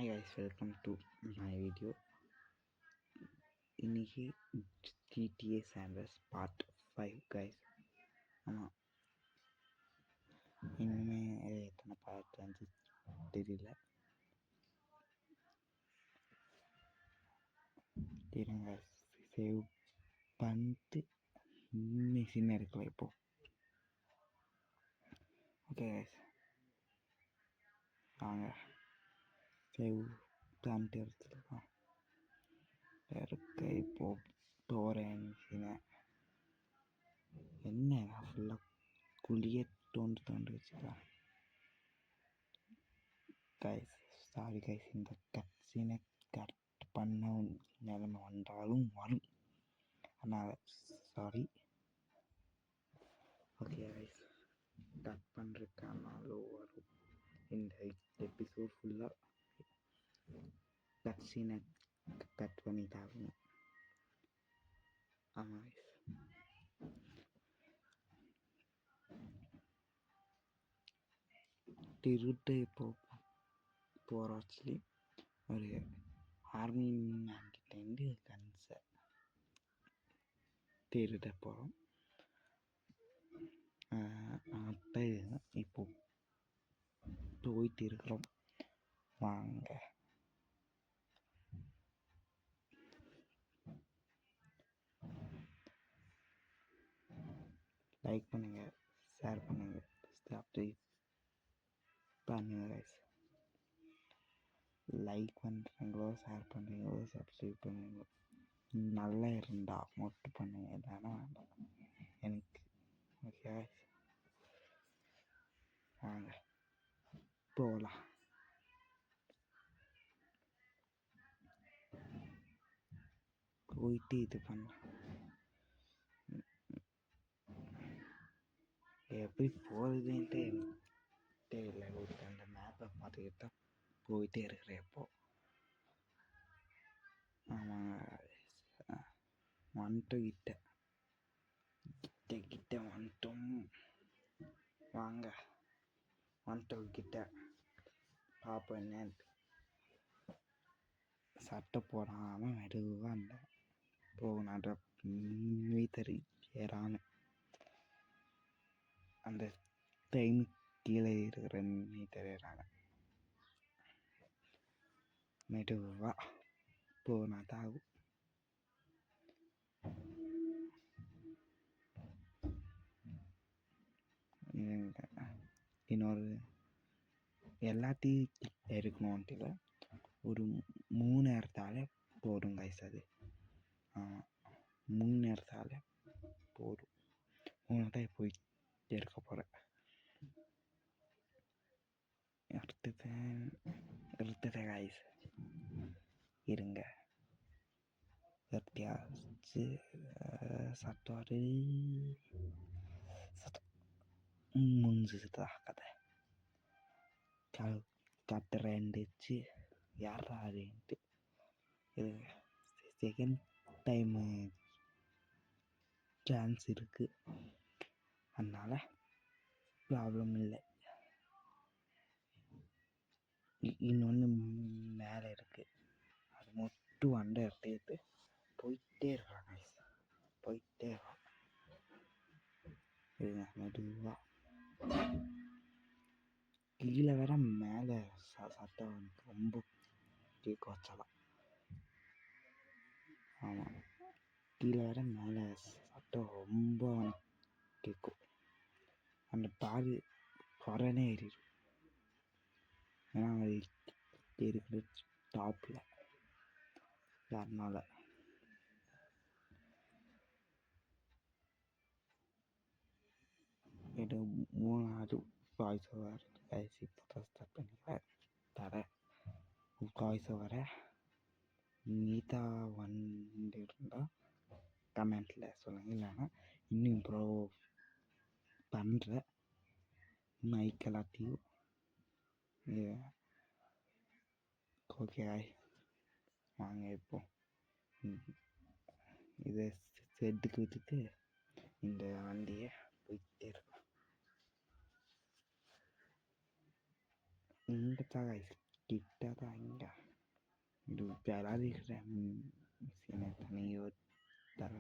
Hi guys, welcome to my video. இன்னைக்கு GTA Sanders part 5 guys. ஆமாம், இனிமே எத்தனை பார்ட் வந்து தெரியல. இருங்க சேவ் பண்ணிட்டு மிஷின் இருக்கலாம் இப்போ. ஓகே guys, வாங்க சேவ் பண்ணிட்டு எடுத்துக்கலாம். இருக்க இப்போ போகிறேன் மிஷினை. என்ன ஃபுல்லாக குழியே தோண்டு வச்சுக்கலாம். கைஸ் சாரி கைஸ், இந்த கட் சீனை கட் பண்ண நிலைமை வந்தாலும் வரும், அதனால் சாரி. ஓகே கைஸ், கட் பண்ணுறதுக்கானாலும் வரும். இந்த எபிசோட் ஃபுல்லாக கட் சீனை கட் பண்ணி தாங்க. ஆமாம் கைஸ், திருட்டு இப்போ போகிற ஆக்சுவலி ஒரு ஆர்மி மேன் கிட்டேருந்து கன்ஸை திருட போகிறோம். அப்போ இப்போ போயிட்டு இருக்கிறோம். வாங்க லைக் பண்ணுங்கள், ஷேர் பண்ணுங்கள், சப்ஸ்கிரைப் பண்ணுங்கள் கைஸ். லைக் பண்ணுறீங்களோ, ஷேர் பண்ணுறீங்களோ, சப்ஸ்கிரைப் பண்ணுங்களோ நல்லா இருந்தால் மட்டும் பண்ணுங்க, இல்லைன்னா வேண்டாம் எனக்கு. ஓகே வாங்க போகலாம். போயிட்டு இது பண்ணலாம். எப்படி போகிறதுன்ட்டு தெரியல. அந்த மேப்பை பார்த்துக்கிட்டு தான் போயிட்டே இருக்கிறேன் இப்போ. ஆமாம், வந்துட்டோம் கிட்ட வந்துட்டோம். வாங்க வந்துட்டோம் கிட்ட. பார்ப்போம் என்னன்ட்டு. சட்டை போடாமல் மெதுவாக அந்த போகணான்ற மீத்தறி ஏறாமல் அந்த டைம் கீழே இருக்கிற மீத்தறி ஏறாங்க. மெதுவாக போனா தான் ஆகும். இன்னொரு எல்லாத்தையும் இருக்கணும்ட்டு ஒரு 3 இடத்தால போடும் கைஸ். அது 3 இடத்தால போடும். 3 தான் போய் இருக்க போகிறேன். எடுத்துட்டேன் கைஸ். இருங்க எடுத்தியாச்சு. சட்டோடு முடிஞ்சுதா கதை. கட்டுறேன்டுச்சு யாராருன்ட்டு. இது செகண்ட் டைமு சான்ஸ் இருக்குது, அதனால் ப்ராப்ளம் இல்லை. இன்னொன்று மேலே இருக்குது, அது மட்டும் வண்டை எடுத்து போயிட்டே இருக்காங்க. போயிட்டே இருக்காங்க. இதுங்க மெதுவாக கீழே வேற மேலே சட்டம் ரொம்ப கேட்க வச்சலாம். ஆமாம், கீழே வேற மேலே சட்டம் ரொம்ப கேட்கும். அந்த பாதி குறைனே ஏறிடும். ஏன்னா அது இருக்கிற டாப்பில். அதனால் இது 3வது வாய்ஸ் ஓவர் கைஸ். இப்போ தான் ஸ்டார்ட் பண்ணிக்கிறேன். வாய்ஸ் ஓவரை நீதா வந்துருந்தால் கமெண்ட்டில் சொல்லுங்கள், இல்லைன்னா இன்னும் இம்ப்ரூவ் பண்ணுற மைக் எல்லாத்தையும். ஓகே வாங்க இப்போ இதை செட்டுக்கு விட்டுட்டு இந்த வண்டியை போயிட்டே இருக்கலாம். இங்கே தான் கிட்ட தான் இங்கே இது விளையாடிக்கிற மிஷினை தனியோ தர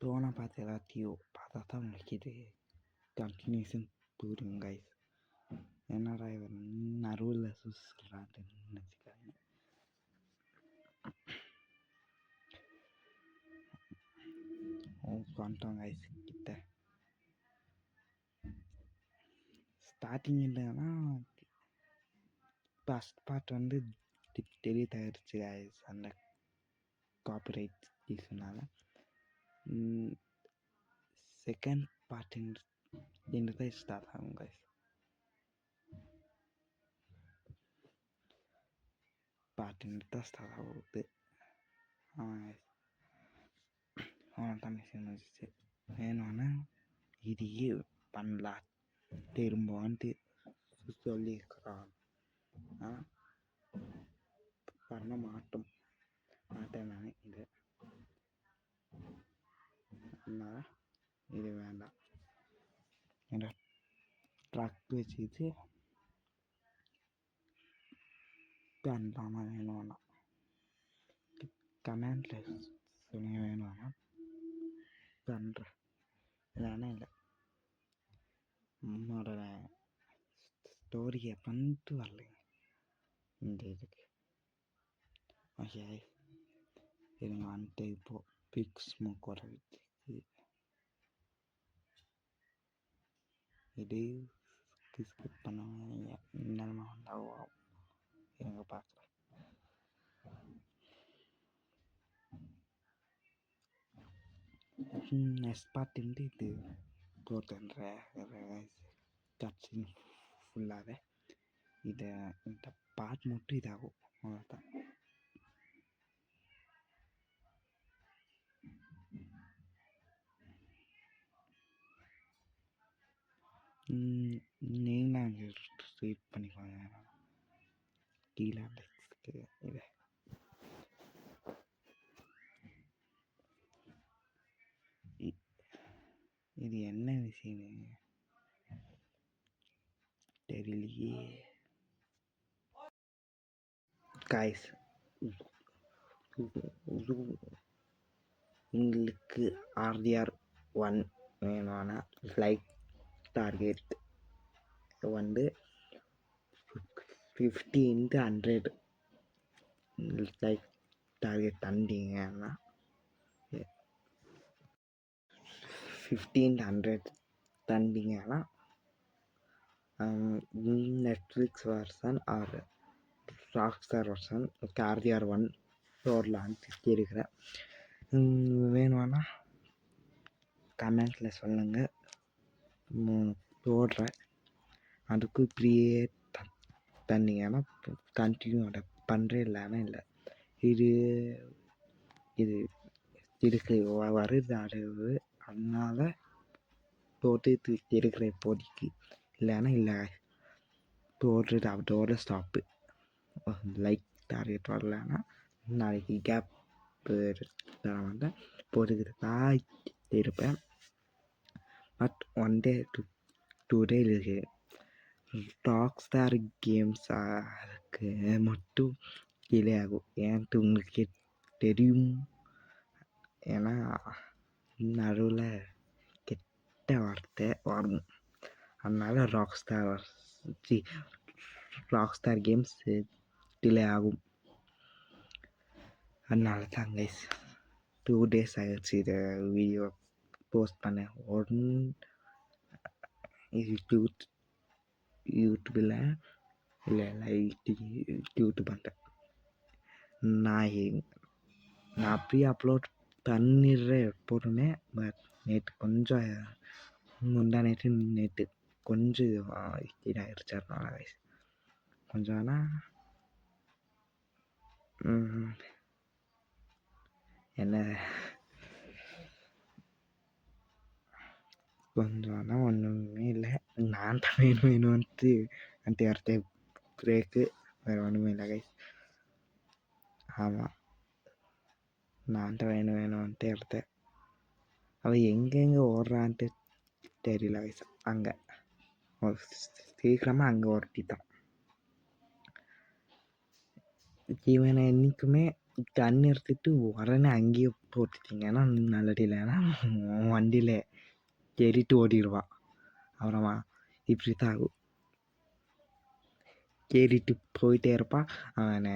ட்ரோனை பார்த்து எல்லாத்தையும் பார்த்தா தான் உங்களுக்கு இது கண்டினியூஷன் புரியும் கைஸ். என்னடா இவர் நடுவில் சொல்கிறான்னு நினச்சிக்காங்க. வந்துட்டோம் கைஸ் கிட்ட. ஸ்டார்டிங் இல்லைன்னா ஃபஸ்ட் பார்ட் வந்து டெலிட் ஆகிடுச்சு கைஸ் அந்த காப்பிரைட் ரீசனால். செகண்ட் பார்ட் என்று தான் ஸ்டார்ட் ஆகும் கைஸ். பார்ட் தான் ஸ்டார்ட் ஆகுது. தான் மிஷின் வச்சுச்சு வேணும்னா இதையே பண்ணலாம் திரும்பன்ட்டு சொல்லியிருக்கிறான். பண்ண மாட்டேன் நான் இது. அதனால் இது வேண்டாம். என்ற ட்ரக் வச்சுட்டு பண்ணலாமா வேணும்னா கமெண்டில் சொல்லுங்க வேணும்னா பண்ணுறேன். இல்லைன்னா இல்லை. நம்மளோட ஸ்டோரியை பண்ணிட்டு வரலைங்க இந்த இதுக்கு. ஓகே இதுங்க வந்துட்டு இப்போது பிக் ஸ்மோக் வர வச்சுக்கு இது ஸ்கிப் பண்ணுவாங்க. என்னென்ன வந்தாலும் இவங்க பார்க்குறேன். நெக்ஸ்ட் பார்ட்டு இது போட்டுன்ற கட்சின் ஃபுல்லாகவே இதை இந்த பார்ட் மட்டும் இதாகும் அவ்வளோதான். நீங்களும் அங்கே ரீட் பண்ணிக்கோங்க கீழே டெக்ஸ்ட்டு. இது என்ன விஷயம் தெரியலையே காய்ஸ். உங்களுக்கு RDR1 வேணும்னா லைக் டார்கெட் வந்து 50x100 லைக் டார்கெட் தந்தீங்கன்னா 1500 தந்தீங்கன்னா Netflix version or Rockstar version RDR1 போடலான்னு இருக்கிறேன். வேணும்னா கமெண்ட்டில் சொல்லுங்கள், போடுறேன். அதுக்கு இப்படியே தந்தீங்கன்னா கண்டினியூ பண்ணுறேன். இல்லைன்னா இல்லை. இது இது இதுக்கு வருது அளவு, அதனால் போட்டு இருக்கிற இப்போதைக்கு. இல்லைன்னா இல்லை போடுறது அதோட ஸ்டாப்பு. லைக் டார்கெட் வரலன்னா நாளைக்கு கேப் தர மாட்டேன், போட்டுக்கிறதா இருப்பேன். பட் 1 day to 2 days இருக்கு. ராக்ஸ்டார் கேம்ஸாருக்கு மட்டும் டிலே ஆகும். ஏன்ட்டு உங்களுக்கு தெரியும். ஏன்னா நடுவில் கெட்ட வார்த்தை வரும். அதனால் ராக்ஸ்டார் கேம்ஸ் டிலே ஆகும். அதனால தான் கைஸ் 2 days ஆகிடுச்சு இதை வீடியோ போஸ்ட் பண்ணேன். யூடியூப்பில் இல்லை யூடியூப் பண்ணிட்டேன். நான் அப்படியே அப்லோட் பண்ணிடுறேன் எப்போதுமே. பட் நேற்று கொஞ்சம் இதாகிடுச்சு. அதனால கைஸ் கொஞ்சம் ஆனால் என்ன கொஞ்சம் ஆனால் ஒன்றுமே இல்லை. நான் தான் வேணும்ன்ட்டு அடுத்த பிரேக்கு வேறு ஒன்றுமே இல்லை கைஸ். ஆமாம், நான் தான் வேணும்ன்ட்டு எடுத்தேன். அவள் எங்கெங்கே ஓடுறான்ட்டு தெரியல கைஸ். அங்கே சீக்கிரமாக அங்கே ஒருத்தி தான். இவனை என்றைக்குமே தண்ணி எடுத்துட்டு உடனே அங்கேயே போட்டுட்டிங்கன்னா நல்லது. இல்லைன்னா வண்டியில் ஏறிட்டு ஓடிடுவான். அப்புறமா இப்படி தான் ஆகும். ஏறிட்டு போயிட்டே இருப்பான். அவனை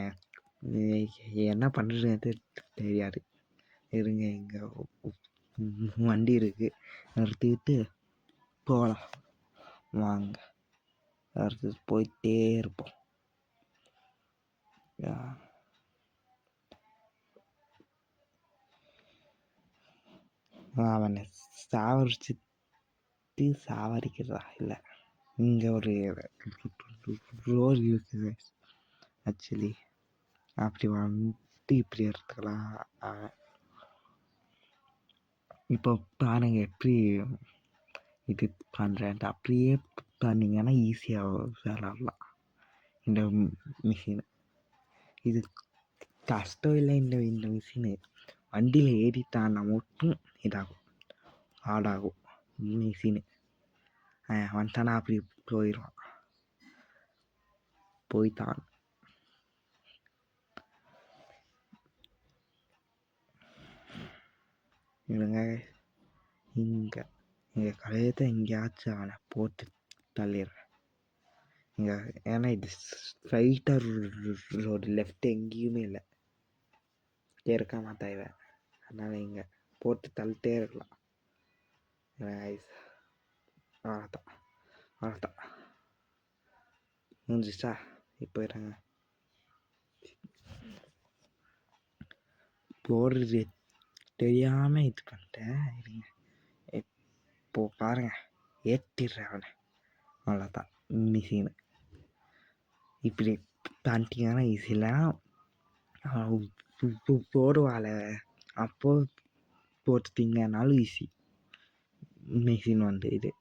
என்ன பண்ணுறது தெரியாது. இருங்க, இங்கே வண்டி இருக்குது, நிறுத்திட்டு போகலாம் வாங்க, அடுத்து போயிட்டே இருப்போம். அவனை சாவடிக்கிறதா இல்லை, இங்கே ஒரு ரோடு இருக்குது ஆக்சுவலி. அப்படி வந்துட்டு இப்படி எடுத்துக்கலாம். இப்போ பாருங்க எப்படி இது பண்ணுறேன்ட்டு. அப்படியே பண்ணிங்கன்னா ஈஸியாக விளாட்லாம் இந்த மிஷின். இது கஷ்டம் இல்லை. இந்த மிஷினு வண்டியில் ஏறிட்டான்னா மட்டும் இதாகும், ஆடாகும் மிஷினு. வந்துட்டானா அப்படி போயிடுவான். போய்தான் இவங்க இங்கே கடையத்தை எங்கேயாச்சும் அவனை போட்டு தள்ளிடுறேன் இங்கே. ஏன்னா இது ஸ்ட்ரைட்டாக ரோடு, லெஃப்ட் எங்கேயுமே இல்லை, இருக்க மாட்டா இவன். அதனால் இங்கே போட்டு தள்ளிட்டே இருக்கலாம். அவ்வளோதான் முடிஞ்சிச்சா? இப்போ இருங்க, போடுறது தெரியாமல் இது பண்ணிட்டேன். இருங்க, இப்போ பாருங்க, ஏற்றிடுறேன் அவனை. அவ்வளோதான் மிஷினு. இப்படி பண்ணிட்டீங்கன்னா ஈஸிலாம் போடுவாள். அப்போ போட்டுட்டிங்கனாலும் ஈஸி. மிஷின் வந்து இது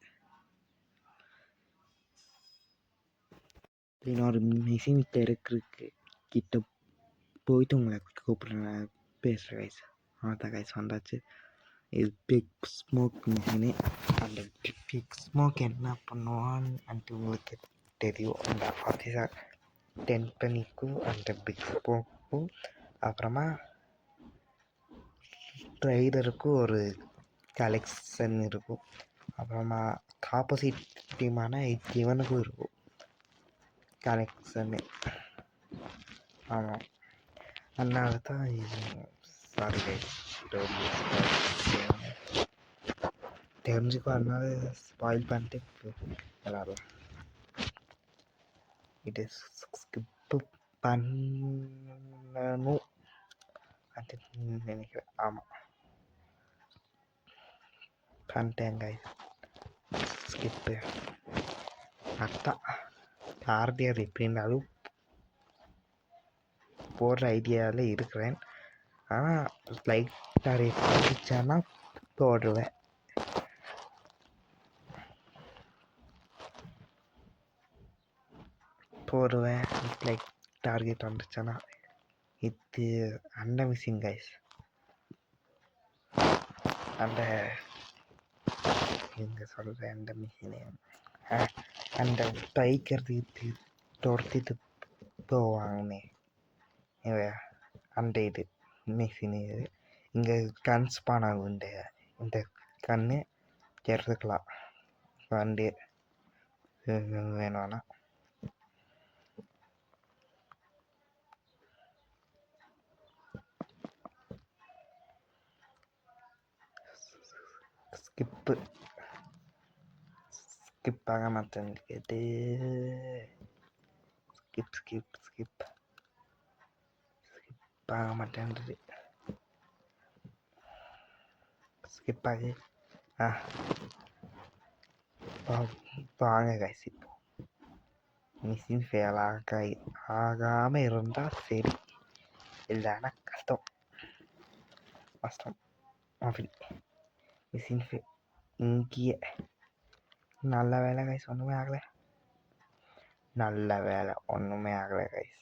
இன்னொரு மிஷின் இருக்கிறதுக்கு கிட்ட போயிட்டு உங்களை கூப்பிட்றேன், பேசுகிறேன் கைஸ். அவ்வளோதான் கைஸ், வந்தாச்சு. இது பிக் ஸ்மோக் மிஷினு. அந்த பிக் ஸ்மோக் என்ன பண்ணுவான்னு உங்களுக்கு தெரியும். அந்த ஆஃபீஸர் டெம்பனிக்கும் அந்த பிக் ஸ்மோக்கும், அப்புறமா ரைடருக்கும் ஒரு கலெக்ஷன் இருக்கும். அப்புறமா ஆப்போசிட் டீமான இவனுக்கும் இருக்கும் கலெக்ஷனு. ஆமாம், அதனால தான் இது. சாரி கைஸ், தெரிஞ்சுக்கோ, அதனால ஸ்பாயில் பண்ணிட்டு விளாடலாம். இது ஸ்கிப்பு பண்ணணும் அது நினைக்கிறேன். ஆமாம், பண்ணிட்டேன் கைஸ் ஸ்கிப்பு. அதான் ஆர்டிஆர் எப்படின்னாலும் போடுற ஐடியாவில் இருக்கிறேன். ஆனால் லைட்டாக ரேட் வந்துச்சான்னா போடுவேன். லைக் டார்கெட் வந்துச்சுன்னா. இது அந்த மிஷின் கைஸ், அந்த எங்கே சொல்கிறேன், அந்த மிஷினு அந்த பைக்கிறதுக்கு துரத்திட்டு போவாங்கன்னே அந்த இது மிஷினு. இது இங்கே கன் ஸ்பான் ஆகும். இந்த கன்று எடுத்துக்கலாம் வண்டி வேணும்னா. ஸ்கிப் ஆக மாட்டேன்னு கேட்டு ஸ்கிப் ஆக மாட்டேன்றது. ஸ்கிப் ஆகி வாங்க கைஸ். இப்போ மிஷின் ஃபெயில் ஆகாமல் இருந்தால் சரி, இல்லைன்னா கஷ்டம் அப்படி. மிஷின் இங்கேயே நல்ல வேலை கைஸ், ஒன்றுமே ஆகலை கைஸ்.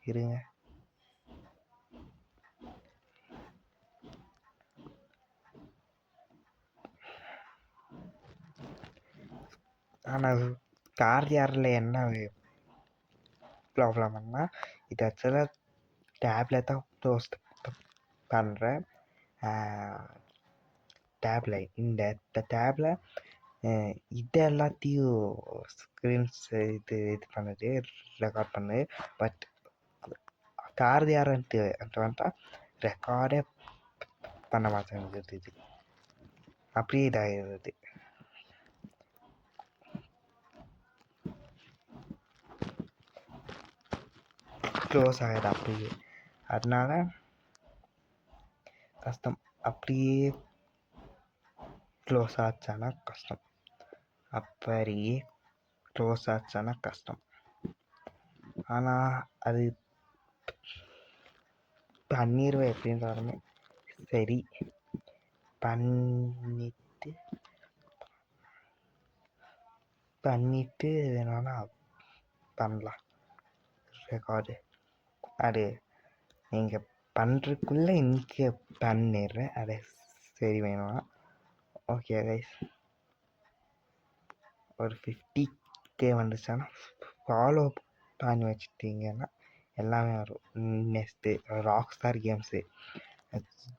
இருங்க, ஆனால் கார்டியாரில் என்ன ப்ராப்ளம்னா இது ஆக்சுவலாக டேப்பில் தான் க்ளோஸ் பண்ணுறேன். டேப்பில் இந்த டேப்பில் இது எல்லாத்தையும் ஸ்க்ரீன்ஸ் இது பண்ணுது, ரெக்கார்ட் பண்ணுது. பட் கார்டியாரன்ட்டு வந்துட்டா ரெக்கார்டே பண்ண மாட்டேங்குது. இது அப்படியே இதாகிடுது. க்ளோஸ் ஆகிடுது அப்படியே. அதனால கஷ்டம். அப்படியே க்ளோஸ் ஆச்சானா கஷ்டம். அப்படியே க்ளோஸ் ஆச்சானா கஷ்டம். ஆனால் அது பண்ணிடுவேன் எப்படின்றாலுமே. சரி பண்ணிட்டு வேணாலும் பண்ணலாம் ரெக்கார்டு. அது நீங்கள் பண்ணுறதுக்குள்ளே இன்றைக்கி பண்ணிடுறேன். அதை சரி வேணும்னா ஓகே கைஸ். ஒரு 50K வந்துச்சுன்னா ஃபாலோ பண்ணி வச்சுட்டிங்கன்னா எல்லாமே வரும். Next Rockstar games,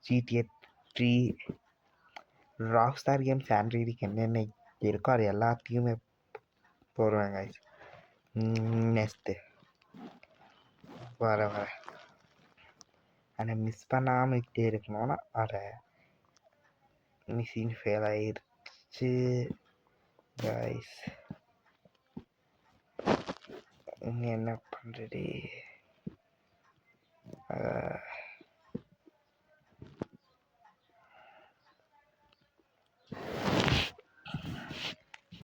GTA 3, Rockstar games ஆண்ட்ராய்டுக்கு என்னென்ன இருக்கோ அது எல்லாத்தையுமே போடுவேன் கைஸ். நெக்ஸ்ட்டு வர அதை மிஸ் பண்ணாமல் இப்படி இருக்கணும்னா அதை மிஷின் ஃபெயில் ஆகிடுச்சு கைஸ். என்ன பண்ணுறது?